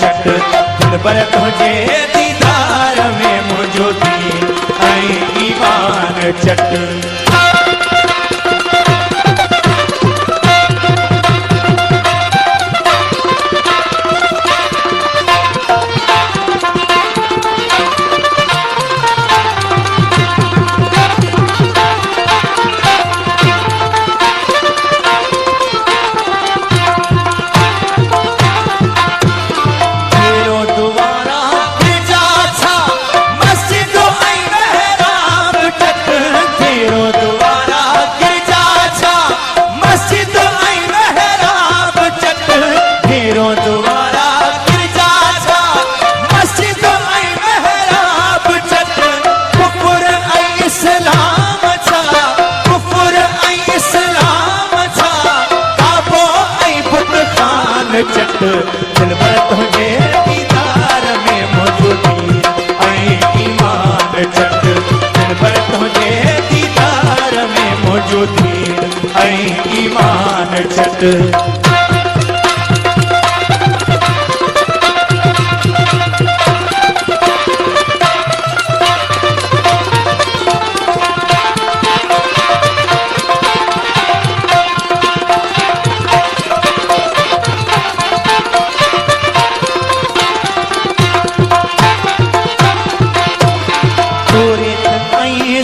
चट दिल पर तुझे दीदार में मौजूदी ऐं ईमान चट। चट दिल पर तुझे दीदार में मौजूदी ऐं ईमान चट दिल पर तुझे दीदार में मौजूदी ऐं ईमान चट।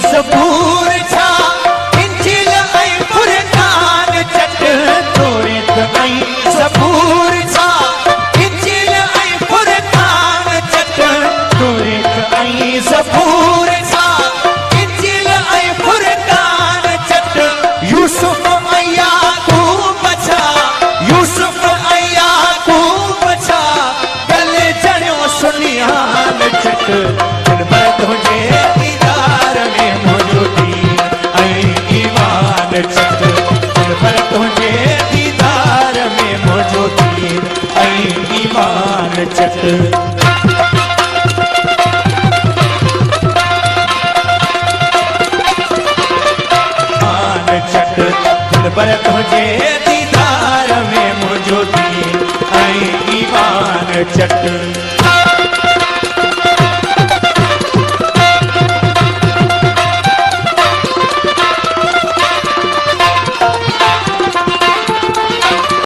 ज़बूर छा इंजिल ऐं क़ुरान चट तौरात ऐं ज़बूर छा इंजिल ऐं क़ुरान चट तौरात ऐं ज़बूर छा इंजिल ऐं क़ुरान चट यूसुफ ऐं याकूब छा यूसुफ ऐं याकूब छा गले जणियो सुनियान चट दिल पर तुझे चट दिल पर तुझे दीदार में मौजूदी ऐं ईमान चट।